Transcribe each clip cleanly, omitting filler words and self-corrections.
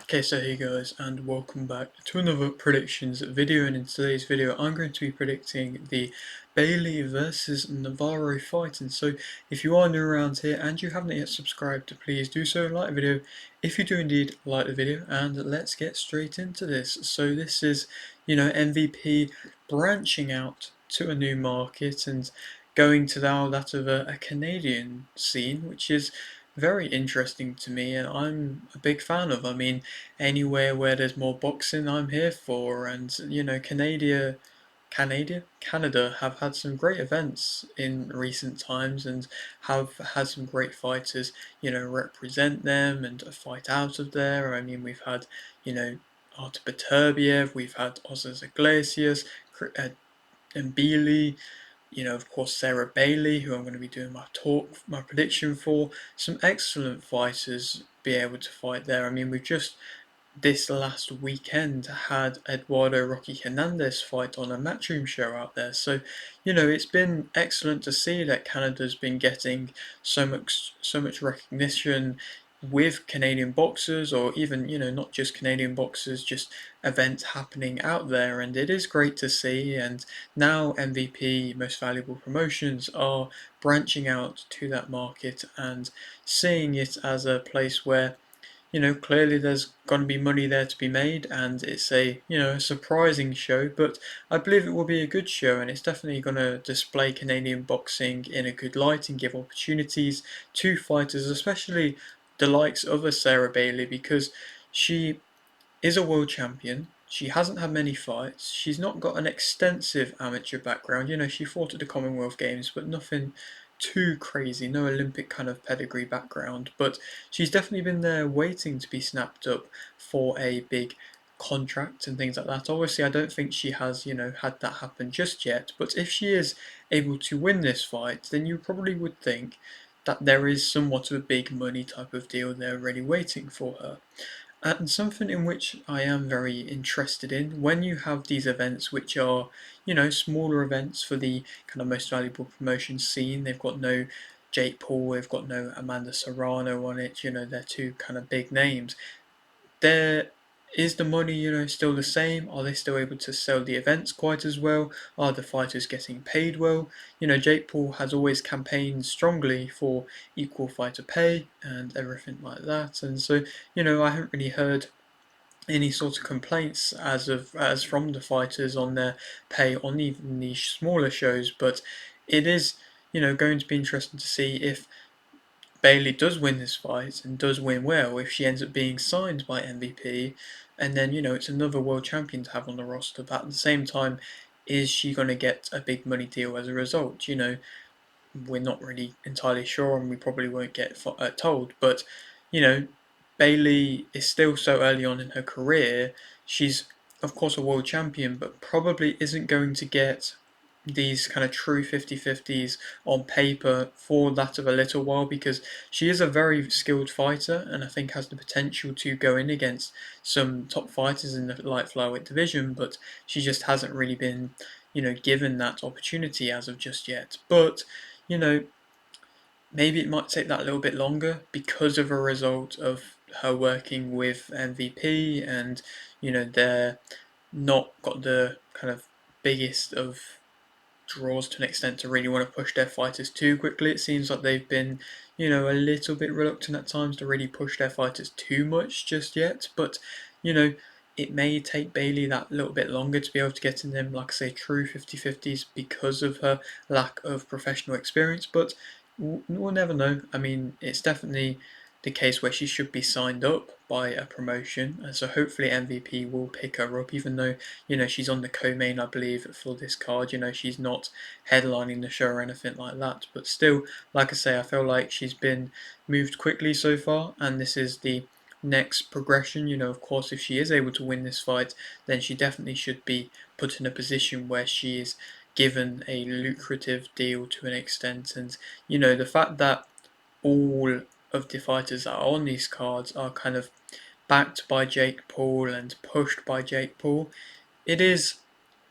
Okay, so hey guys, and welcome back to another predictions video, and in today's video I'm going to be predicting the Bailey versus Navarro fight. And so if you are new around here and you haven't yet subscribed, please do so, like the video if you do indeed like the video, and let's get straight into this. So this is, MVP branching out to a new market and going to now that of a Canadian scene, which is very interesting to me, and I'm a big fan of. I mean, anywhere where there's more boxing, I'm here for. And Canada have had some great events in recent times and have had some great fighters, represent them and fight out of there. I mean, we've had, Artur Beterbiev, we've had Osas Iglesias, and Bealey, of course, Sarah Bailey, who I'm going to be doing my prediction for. Some excellent fighters be able to fight there. I mean, we've just this last weekend had Eduardo Rocky Hernandez fight on a Matchroom show out there. So, it's been excellent to see that Canada's been getting so much recognition with Canadian boxers, or even, not just Canadian boxers, just events happening out there. And it is great to see. And now MVP, Most Valuable Promotions, are branching out to that market and seeing it as a place where, clearly there's going to be money there to be made, and it's a surprising show, but I believe it will be a good show, and it's definitely going to display Canadian boxing in a good light and give opportunities to fighters, especially the likes of a Sarah Bailey, because she is a world champion. She hasn't had many fights. She's not got an extensive amateur background. She fought at the Commonwealth Games, but nothing too crazy, no Olympic kind of pedigree background. But she's definitely been there waiting to be snapped up for a big contract and things like that. Obviously, I don't think she has, had that happen just yet. But if she is able to win this fight, then you probably would think that there is somewhat of a big money type of deal there already waiting for her. And something in which I am very interested in, when you have these events which are, smaller events for the kind of most valuable promotion scene, they've got no Jake Paul, they've got no Amanda Serrano on it, they're two kind of big names. There is the money, still the same? Are they still able to sell the events quite as well? Are the fighters getting paid well? Jake Paul has always campaigned strongly for equal fighter pay and everything like that, and so, I haven't really heard any sort of complaints as from the fighters on their pay on even these smaller shows. But it is, going to be interesting to see if Bailey does win this fight and does win well, if she ends up being signed by MVP, and then, it's another world champion to have on the roster. But at the same time, is she going to get a big money deal as a result? We're not really entirely sure, and we probably won't get told. But, you know, Bailey is still so early on in her career. She's, of course, a world champion, but probably isn't going to get these kind of true 50-50s on paper for that of a little while, because she is a very skilled fighter and I think has the potential to go in against some top fighters in the light flyweight division, but she just hasn't really been, given that opportunity as of just yet. But, you know, maybe it might take that a little bit longer because of a result of her working with MVP, and, they're not got the kind of biggest of draws to an extent to really want to push their fighters too quickly. It seems like they've been, a little bit reluctant at times to really push their fighters too much just yet. But, you know, it may take Bailey that little bit longer to be able to get in them, like I say, true 50-50s because of her lack of professional experience. But we'll never know. I mean, it's definitely the case where she should be signed up by a promotion, and so hopefully MVP will pick her up, even though, she's on the co-main, I believe, for this card. She's not headlining the show or anything like that, but still, like I say, I feel like she's been moved quickly so far, and this is the next progression. Of course, if she is able to win this fight, then she definitely should be put in a position where she is given a lucrative deal to an extent. And, the fact that all of the fighters that are on these cards are kind of backed by Jake Paul and pushed by Jake Paul, it is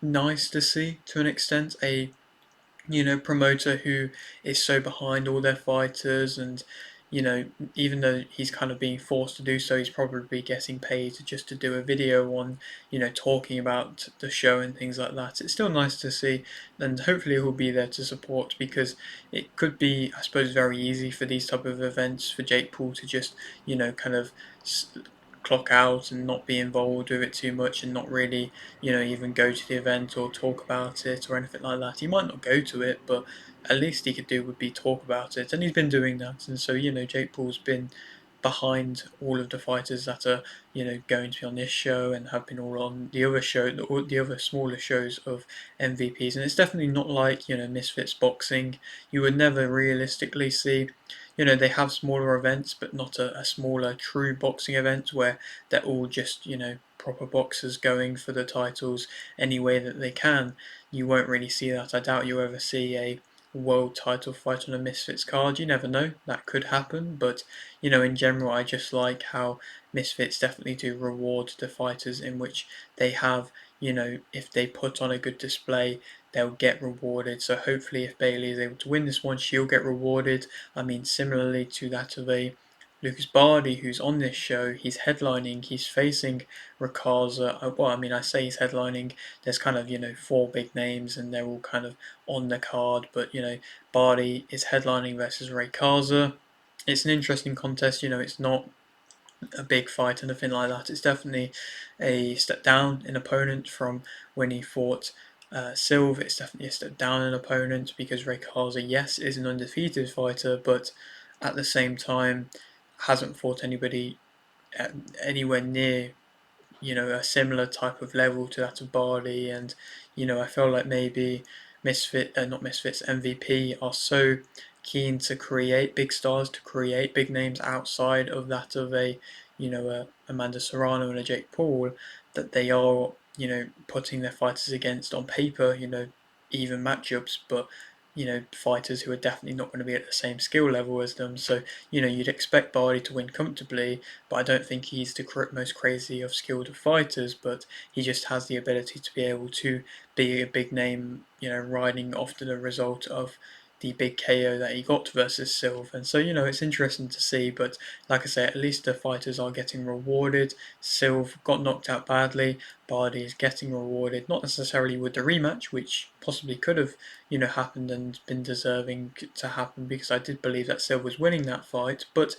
nice to see to an extent a promoter who is so behind all their fighters, and you know, even though he's kind of being forced to do so, he's probably getting paid just to do a video on, talking about the show and things like that. It's still nice to see, and hopefully he'll be there to support, because it could be, I suppose, very easy for these type of events for Jake Paul to just, kind of clock out and not be involved with it too much, and not really, even go to the event or talk about it or anything like that. He might not go to it, but at least he could do would be talk about it, and he's been doing that. And so, Jake Paul's been behind all of the fighters that are, going to be on this show and have been all on the other show, the other smaller shows of MVPs. And it's definitely not like, Misfits Boxing. You would never realistically see, they have smaller events, but not a smaller true boxing event where they're all just, proper boxers going for the titles any way that they can. You won't really see that. I doubt you'll ever see a world title fight on a Misfits card. You never know, that could happen, but in general, I just like how Misfits definitely do reward the fighters, in which they have, if they put on a good display, they'll get rewarded. So hopefully, if Bailey is able to win this one, she'll get rewarded. I mean, similarly to that of a Lucas Bardi, who's on this show, he's headlining, he's facing Rakaza. Well, I mean, I say he's headlining, there's kind of, four big names and they're all kind of on the card, but, Bardi is headlining versus Raykaza. It's an interesting contest, it's not a big fight or anything like that. It's definitely a step down in opponent from when he fought Silva. It's definitely a step down in opponent, because Raykaza, yes, is an undefeated fighter, but at the same time hasn't fought anybody anywhere near, a similar type of level to that of Bardi. And I feel like maybe not Misfits, MVP are so keen to create big stars, to create big names outside of that of a, Amanda Serrano and a Jake Paul, that they are, putting their fighters against, on paper, even matchups, but fighters who are definitely not going to be at the same skill level as them. So, you'd expect Bardi to win comfortably, but I don't think he's the most crazy of skilled fighters, but he just has the ability to be able to be a big name, riding off to the result of the big KO that he got versus Silva. And so, it's interesting to see, but like I say, at least the fighters are getting rewarded. Silva got knocked out badly, Bardi is getting rewarded, not necessarily with the rematch, which possibly could have, happened and been deserving to happen, because I did believe that Silva was winning that fight, but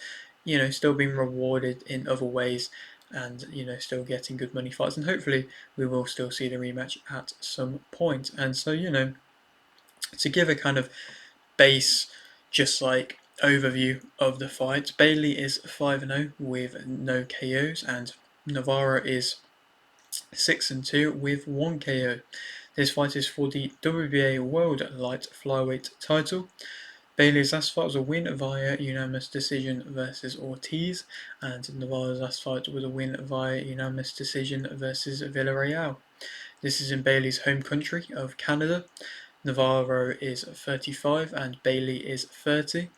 still being rewarded in other ways, and still getting good money fights, and hopefully we will still see the rematch at some point. And so, to give a kind of base, just like overview of the fight, Bailey is 5-0 with no KOs, and Navarro is 6-2 with 1 KO. This fight is for the WBA World Light Flyweight title. Bailey's last fight was a win via unanimous decision versus Ortiz, and Navarro's last fight was a win via unanimous decision versus Villarreal. This is in Bailey's home country of Canada. Navarro is 35 and Bailey is 30.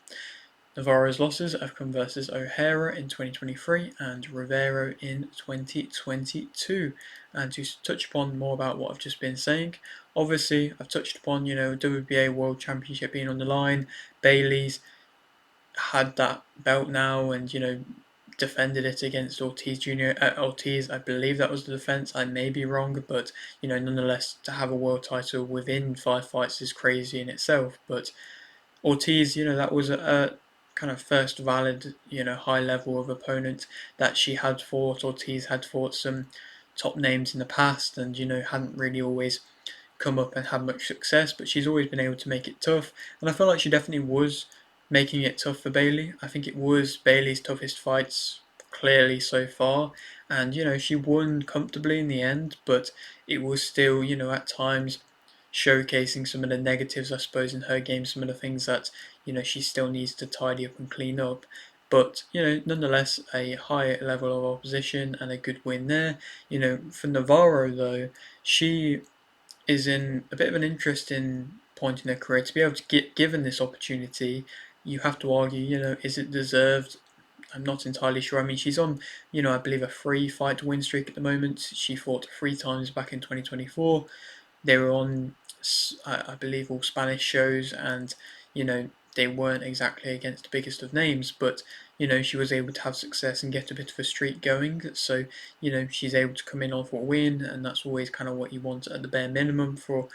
Navarro's losses have come versus O'Hara in 2023 and Rivero in 2022. And to touch upon more about what I've just been saying, obviously I've touched upon, WBA World Championship being on the line. Bailey's had that belt now, and defended it against Ortiz Jr. Ortiz, I believe that was the defense. I may be wrong, but nonetheless, to have a world title within 5 fights is crazy in itself. But Ortiz, that was a kind of first valid, high level of opponent that she had fought. Ortiz had fought some top names in the past, and hadn't really always come up and had much success, but she's always been able to make it tough. And I feel like she definitely was making it tough for Bailey. I think it was Bailey's toughest fights clearly so far, and she won comfortably in the end, but it was still, at times showcasing some of the negatives, I suppose, in her game, some of the things that she still needs to tidy up and clean up. But nonetheless, a high level of opposition and a good win there. For Navarro though, she is in a bit of an interesting point in her career. To be able to get given this opportunity, you have to argue, is it deserved? I'm not entirely sure. I mean, she's on, I believe a 3 fight win streak at the moment. She fought 3 times back in 2024. They were on, I believe, all Spanish shows, and they weren't exactly against the biggest of names, but she was able to have success and get a bit of a streak going. So she's able to come in off a win, and that's always kind of what you want at the bare minimum for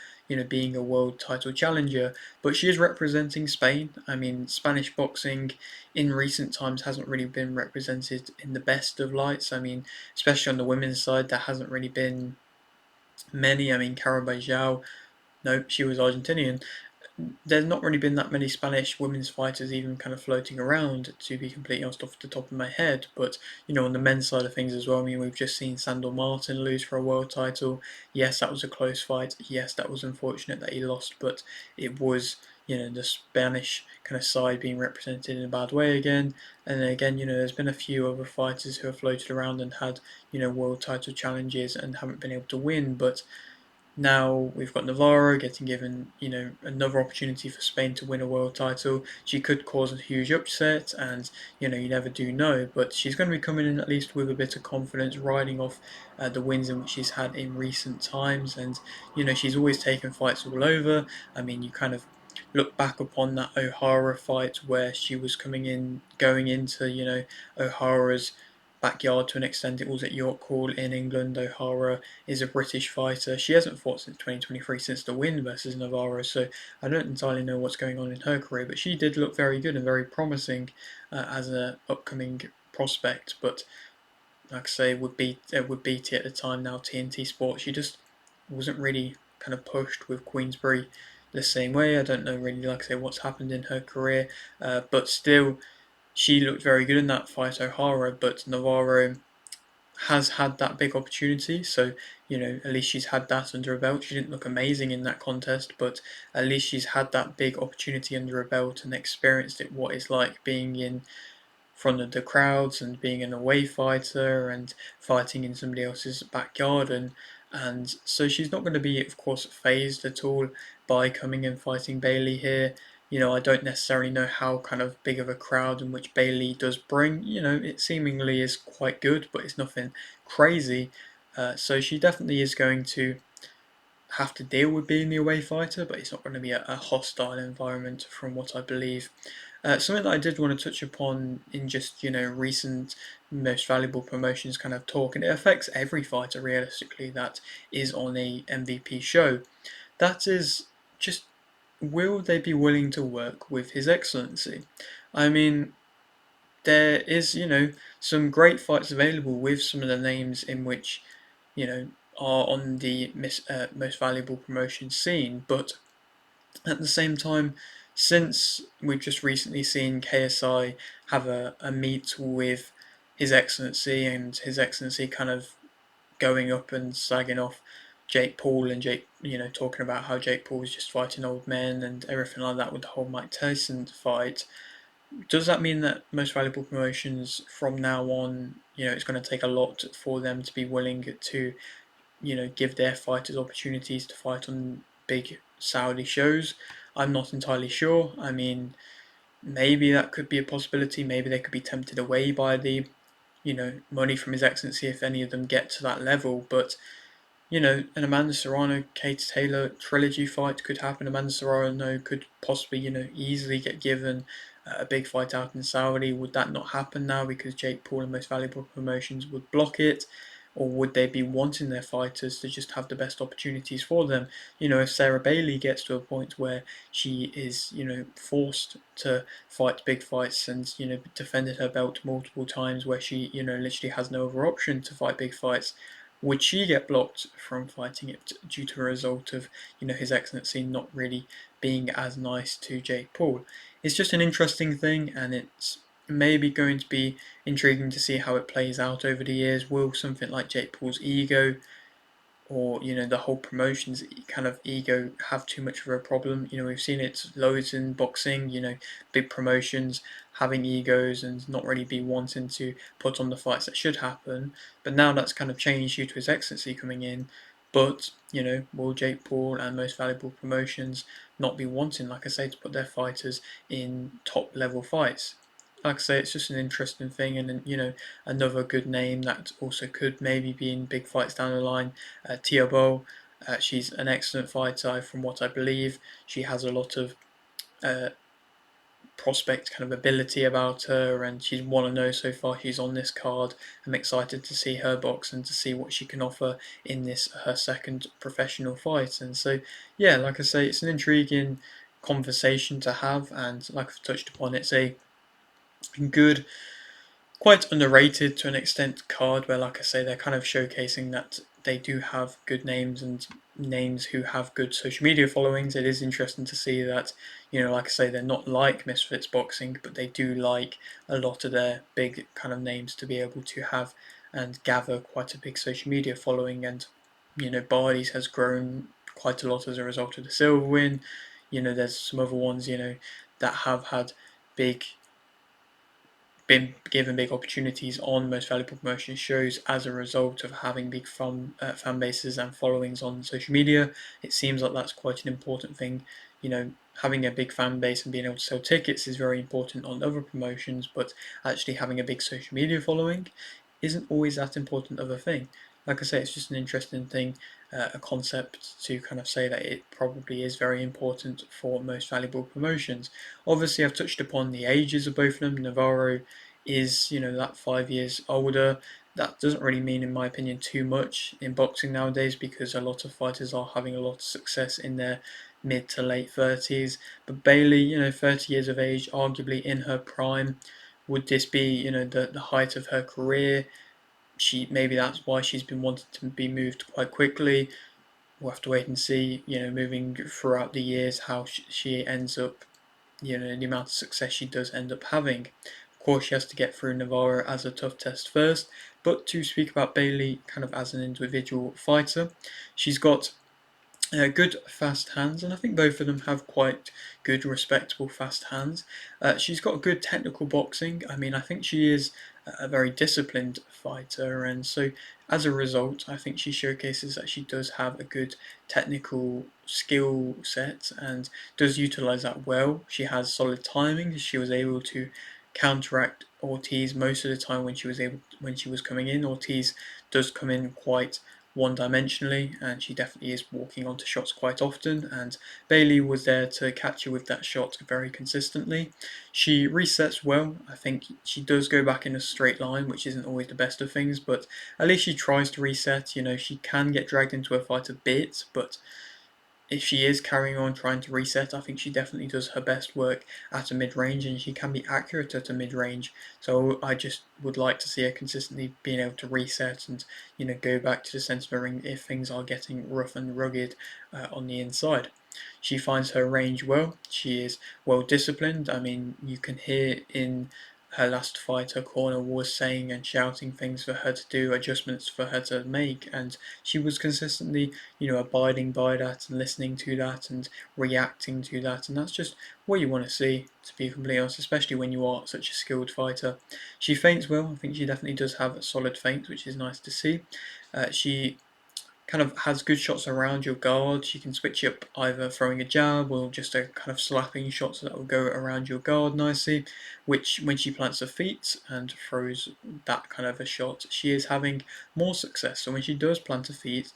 being a world title challenger. But she is representing Spain. I mean, Spanish boxing in recent times hasn't really been represented in the best of lights. I mean, especially on the women's side, there hasn't really been many. I mean, Carabajal, no, she was Argentinian. There's not really been that many Spanish women's fighters even kind of floating around, to be completely honest, off the top of my head. But on the men's side of things as well, I mean, we've just seen Sandor Martin lose for a world title. Yes, that was a close fight. Yes, that was unfortunate that he lost, but it was the Spanish kind of side being represented in a bad way again. And then again, there's been a few other fighters who have floated around and had world title challenges and haven't been able to win, but now we've got Navarro getting given, another opportunity for Spain to win a world title. She could cause a huge upset, and you never do know. But she's going to be coming in at least with a bit of confidence, riding off the wins in which she's had in recent times. And she's always taken fights all over. I mean, you kind of look back upon that O'Hara fight where she was going into O'Hara's backyard to an extent. It was at York Hall in England. O'Hara is a British fighter. She hasn't fought since 2023, since the win versus Navarro, so I don't entirely know what's going on in her career, but she did look very good and very promising as an upcoming prospect. But like I say, would beat it at the time, now TNT Sports. She just wasn't really kind of pushed with Queensberry the same way. I don't know really, like I say, what's happened in her career, but still, she looked very good in that fight, O'Hara, but Navarro has had that big opportunity. So, at least she's had that under her belt. She didn't look amazing in that contest, but at least she's had that big opportunity under her belt and experienced it, what it's like being in front of the crowds and being an away fighter and fighting in somebody else's backyard. And so she's not going to be, of course, phased at all by coming and fighting Bailey here. I don't necessarily know how kind of big of a crowd in which Bailey does bring. It seemingly is quite good, but it's nothing crazy. So she definitely is going to have to deal with being the away fighter, but it's not going to be a hostile environment from what I believe. Something that I did want to touch upon in just recent most valuable promotions kind of talk, and it affects every fighter realistically that is on a MVP show. That is just, will they be willing to work with His Excellency? I mean, there is some great fights available with some of the names in which are on the most valuable promotion scene, but at the same time, since we've just recently seen KSI have a meet with His Excellency, and His Excellency kind of going up and slagging off Jake Paul, and Jake, talking about how Jake Paul was just fighting old men and everything like that with the whole Mike Tyson fight. Does that mean that most valuable promotions from now on, it's going to take a lot for them to be willing to give their fighters opportunities to fight on big Saudi shows? I'm not entirely sure. I mean, maybe that could be a possibility. Maybe they could be tempted away by the, money from His Excellency if any of them get to that level. But an Amanda Serrano, Kate Taylor trilogy fight could happen. Amanda Serrano could possibly, easily get given a big fight out in Saudi. Would that not happen now because Jake Paul and Most Valuable Promotions would block it? Or would they be wanting their fighters to just have the best opportunities for them? If Sarah Bailey gets to a point where she is, forced to fight big fights and, defended her belt multiple times where she, literally has no other option to fight big fights, would she get blocked from fighting it due to a result of, His Excellency not really being as nice to Jake Paul? It's just an interesting thing, and it's maybe going to be intriguing to see how it plays out over the years. Will something like Jake Paul's ego, or the whole promotion's kind of ego, have too much of a problem? We've seen it loads in boxing, big promotions having egos and not really be wanting to put on the fights that should happen. But now that's kind of changed due to His Excellency coming in. But will Jake Paul and Most Valuable Promotions not be wanting, like I say, to put their fighters in top level fights? Like I say, it's just an interesting thing, and another good name that also could maybe be in big fights down the line. Tia Bo, she's an excellent fighter from what I believe. She has a lot of uh, prospect kind of ability about her, and she's 1-0 so far. She's on this card. I'm excited to see her box and to see what she can offer in this her second professional fight. And so, yeah, like I say, it's an intriguing conversation to have, and like I've touched upon, it's a good, quite underrated to an extent card where, like I say, they're kind of showcasing that they do have good names and names who have good social media followings. It is interesting to see that, like I say, they're not like Misfits Boxing, but they do like a lot of their big kind of names to be able to have and gather quite a big social media following. And, Barty's has grown quite a lot as a result of the silver win. There's some other ones, that have had big been given big opportunities on most valuable promotion shows as a result of having big fan bases and followings on social media. It seems like that's quite an important thing. Having a big fan base and being able to sell tickets is very important on other promotions, but actually having a big social media following isn't always that important of a thing. Like I say, it's just an interesting thing, a concept to kind of say that it probably is very important for most valuable promotions. Obviously, I've touched upon the ages of both of them. Navarro is, that 5 years older. That doesn't really mean, in my opinion, too much in boxing nowadays because a lot of fighters are having a lot of success in their mid to late 30s. But Bailey, 30 years of age, arguably in her prime. Would this be, the height of her career? Maybe that's why she's been wanting to be moved quite quickly. We'll have to wait and see, moving throughout the years how she ends up, the amount of success she does end up having. Of course, she has to get through Navarro as a tough test first, but to speak about Bailey kind of as an individual fighter, she's got good fast hands, and I think both of them have quite good, respectable fast hands. She's got good technical boxing. I mean, I think she is a very disciplined fighter, and so as a result, I think she showcases that she does have a good technical skill set and does utilize that well. She has solid timing. She was able to counteract Ortiz most of the time when she was coming in. Ortiz does come in quite one-dimensionally, and she definitely is walking onto shots quite often, and Bailey was there to catch her with that shot very consistently. She resets well. I think she does go back in a straight line, which isn't always the best of things, but at least she tries to reset. She can get dragged into a fight a bit, but if she is carrying on trying to reset, I think she definitely does her best work at a mid-range, and she can be accurate at a mid-range. So I just would like to see her consistently being able to reset and go back to the centre of the ring if things are getting rough and rugged on the inside. She finds her range well. She is well disciplined. I mean, you can hear in her last fight, her corner was saying and shouting things for her to do, adjustments for her to make, and she was consistently, abiding by that and listening to that and reacting to that, and that's just what you want to see, to be completely honest, especially when you are such a skilled fighter. She feints well. I think she definitely does have a solid feint, which is nice to see. She kind of has good shots around your guard. She can switch up either throwing a jab or just a kind of slapping shot that will go around your guard nicely, which when she plants her feet and throws that kind of a shot, she is having more success. So when she does plant her feet,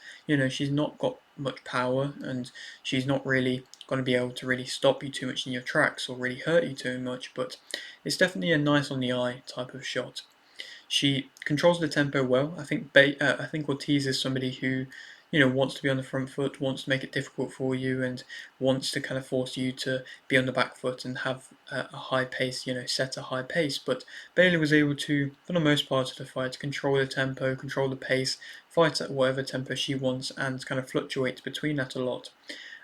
she's not got much power and she's not really going to be able to really stop you too much in your tracks or really hurt you too much, but it's definitely a nice on the eye type of shot. She controls the tempo well. I think Ortiz is somebody who, wants to be on the front foot, wants to make it difficult for you, and wants to kind of force you to be on the back foot and have a high pace, set a high pace. But Bailey was able to, for the most part of the fight, control the tempo, control the pace, fight at whatever tempo she wants, and kind of fluctuate between that a lot.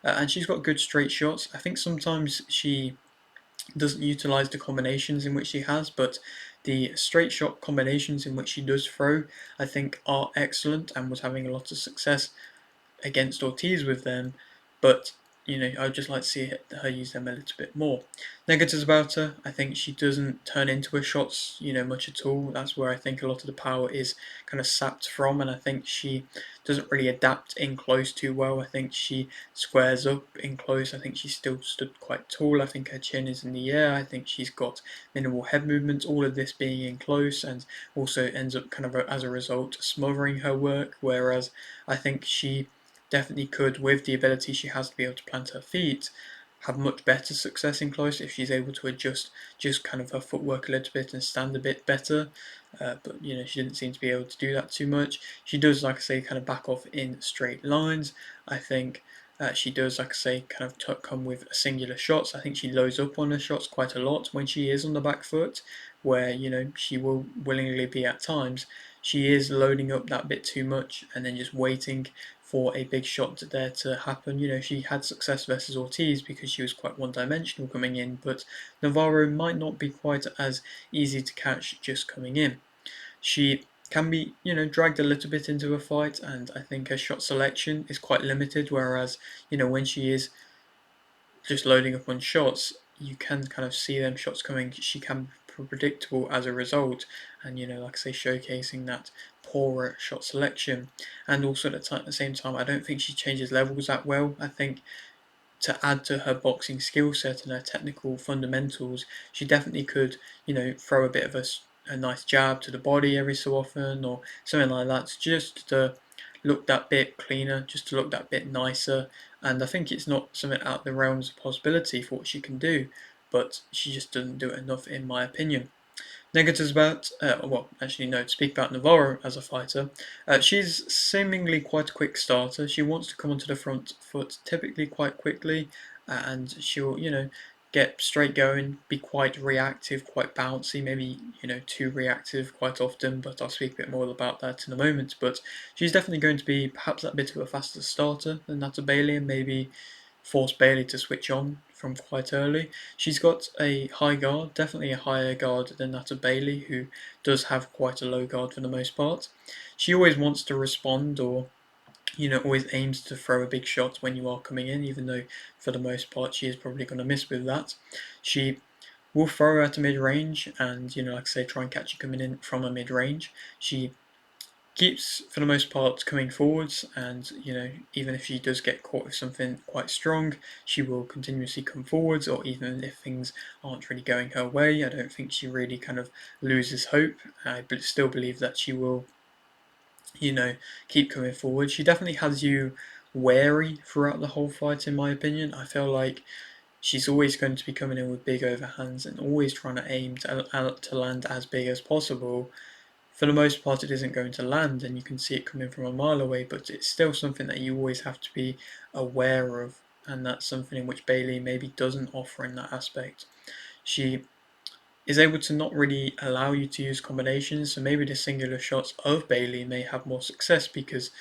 And she's got good straight shots. I think sometimes she doesn't utilize the combinations in which she has, but the straight shot combinations in which she does throw, I think, are excellent and was having a lot of success against Ortiz with them, but I would just like to see her use them a little bit more. Negatives about her, I think she doesn't turn into her shots, much at all. That's where I think a lot of the power is kind of sapped from, and I think she doesn't really adapt in close too well. I think she squares up in close. I think she still stood quite tall. I think her chin is in the air. I think she's got minimal head movements. All of this being in close, and also ends up kind of as a result smothering her work. Whereas I think she definitely could, with the ability she has to be able to plant her feet, have much better success in close if she's able to adjust just kind of her footwork a little bit and stand a bit better. But she didn't seem to be able to do that too much. She does, like I say, kind of back off in straight lines. I think she does, like I say, kind of come with singular shots. I think she loads up on her shots quite a lot when she is on the back foot, where she will willingly be at times. She is loading up that bit too much and then just waiting for a big shot there to happen. She had success versus Ortiz because she was quite one-dimensional coming in, but Navarro might not be quite as easy to catch just coming in. She can be, dragged a little bit into a fight, and I think her shot selection is quite limited, whereas, when she is just loading up on shots, you can kind of see them shots coming. She can be predictable as a result, and like I say, showcasing that poorer shot selection. And also at the same time, I don't think she changes levels that well. I think to add to her boxing skill set and her technical fundamentals, she definitely could, throw a bit of a nice jab to the body every so often or something like that, just to look that bit cleaner, just to look that bit nicer. And I think it's not something out of the realms of possibility for what she can do, but she just doesn't do it enough, in my opinion. Negatives about, well, actually, no, to speak about Navarro as a fighter, she's seemingly quite a quick starter. She wants to come onto the front foot typically quite quickly, and she'll, get straight going, be quite reactive, quite bouncy, maybe, too reactive quite often, but I'll speak a bit more about that in a moment. But she's definitely going to be perhaps that bit of a faster starter than Nata Bailey, and maybe force Bailey to switch on from quite early. She's got a high guard, definitely a higher guard than that of Bailey, who does have quite a low guard for the most part. She always wants to respond or always aims to throw a big shot when you are coming in, even though for the most part she is probably going to miss with that. She will throw at a mid range and, like I say, try and catch you coming in from a mid range. She keeps for the most part coming forwards, and even if she does get caught with something quite strong, she will continuously come forwards, or even if things aren't really going her way, I don't think she really kind of loses hope. I still believe that she will keep coming forward. She definitely has you wary throughout the whole fight, in my opinion. I feel like she's always going to be coming in with big overhands and always trying to aim to land as big as possible. For the most part, it isn't going to land, and you can see it coming from a mile away, but it's still something that you always have to be aware of, and that's something in which Bailey maybe doesn't offer in that aspect. She is able to not really allow you to use combinations, so maybe the singular shots of Bailey may have more success because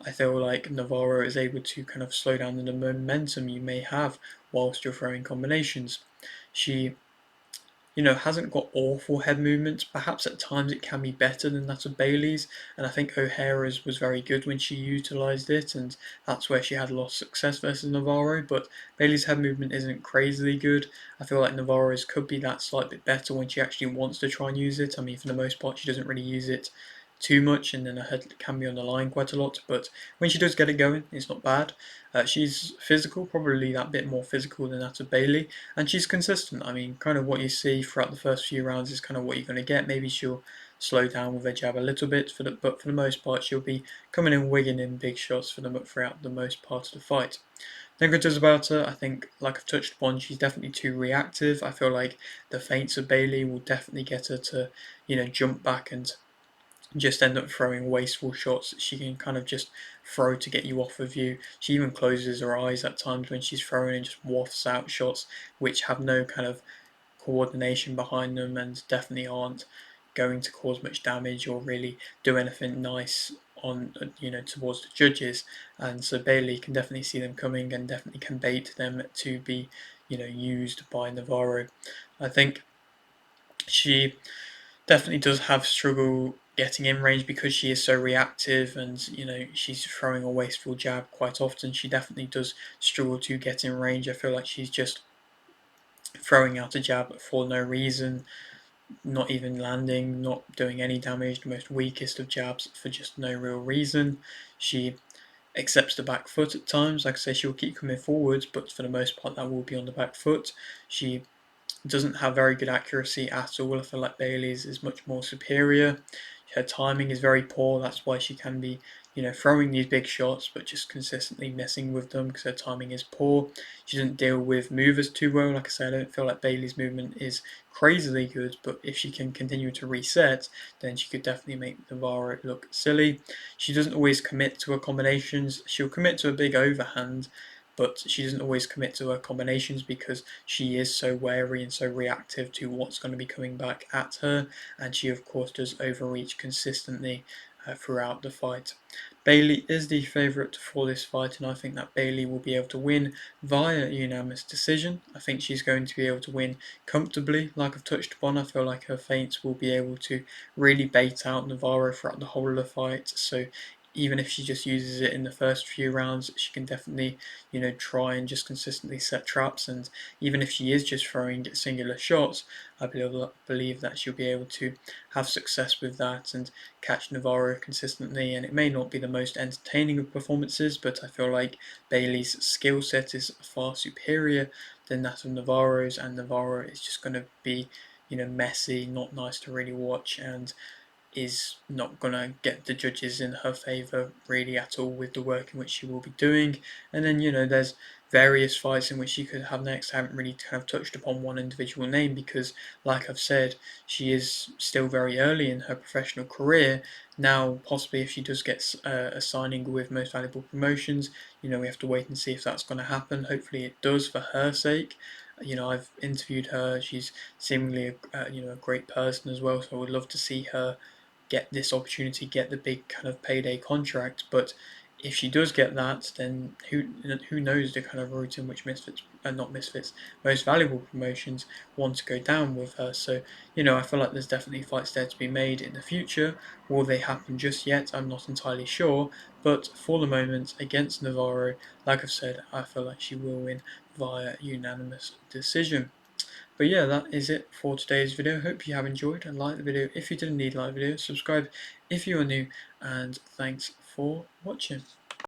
I feel like Navarro is able to kind of slow down the momentum you may have whilst you're throwing combinations. She hasn't got awful head movements. Perhaps at times it can be better than that of Bailey's, and I think O'Hara's was very good when she utilised it, and that's where she had a lot of success versus Navarro. But Bailey's head movement isn't crazily good. I feel like Navarro's could be that slight bit better when she actually wants to try and use it. I mean, for the most part, she doesn't really use it too much, and then her head can be on the line quite a lot. But when she does get it going, it's not bad. She's physical, probably that bit more physical than that of Bailey, and she's consistent. I mean, kind of what you see throughout the first few rounds is kind of what you're going to get. Maybe she'll slow down with her jab a little bit, but for the most part, she'll be coming in, wigging in big shots throughout the most part of the fight. Negatives about her, I think, like I've touched upon, she's definitely too reactive. I feel like the feints of Bailey will definitely get her to, jump back and just end up throwing wasteful shots that she can kind of just throw to get you off of you. She even closes her eyes at times when she's throwing and just wafts out shots which have no kind of coordination behind them and definitely aren't going to cause much damage or really do anything nice on towards the judges. And so Bailey can definitely see them coming and definitely can bait them to be used by Navarro. I think she definitely does have struggle getting in range because she is so reactive and she's throwing a wasteful jab quite often. She definitely does struggle to get in range. I feel like she's just throwing out a jab for no reason, not even landing, not doing any damage, the most weakest of jabs for just no real reason. She accepts the back foot at times. Like I say, she'll keep coming forwards, but for the most part that will be on the back foot. She doesn't have very good accuracy at all. I feel like Bailey's is much more superior. her timing is very poor. That's why she can be, throwing these big shots, but just consistently missing with them because her timing is poor. She doesn't deal with movers too well. Like I said, I don't feel like Bailey's movement is crazily good, but if she can continue to reset, then she could definitely make Navarro look silly. She doesn't always commit to her combinations. She'll commit to a big overhand, but she doesn't always commit to her combinations because she is so wary and so reactive to what's going to be coming back at her, and she of course does overreach consistently throughout the fight. Bailey is the favourite for this fight, and I think that Bailey will be able to win via unanimous decision. I think she's going to be able to win comfortably, like I've touched upon. I feel like her feints will be able to really bait out Navarro throughout the whole of the fight, so even if she just uses it in the first few rounds, she can definitely, try and just consistently set traps. And even if she is just throwing singular shots, I believe that she'll be able to have success with that and catch Navarro consistently. And it may not be the most entertaining of performances, but I feel like Bailey's skill set is far superior than that of Navarro's, and Navarro is just going to be, messy, not nice to really watch, and is not going to get the judges in her favour really at all with the work in which she will be doing. And then, there's various fights in which she could have next. I haven't really kind of touched upon one individual name because, like I've said, she is still very early in her professional career. Now, possibly if she does get a signing with Most Valuable Promotions, we have to wait and see if that's going to happen. Hopefully it does for her sake. I've interviewed her. She's seemingly a great person as well, so I would love to see her get this opportunity, get the big kind of payday contract. But if she does get that, then who knows the kind of route in which not Misfits, Most Valuable Promotions want to go down with her. So, I feel like there's definitely fights there to be made in the future. Will they happen just yet? I'm not entirely sure. But for the moment, against Navarro, like I've said, I feel like she will win via unanimous decision. But yeah, that is it for today's video. Hope you have enjoyed and like the video if you did indeed like the video. Subscribe if you are new, and thanks for watching.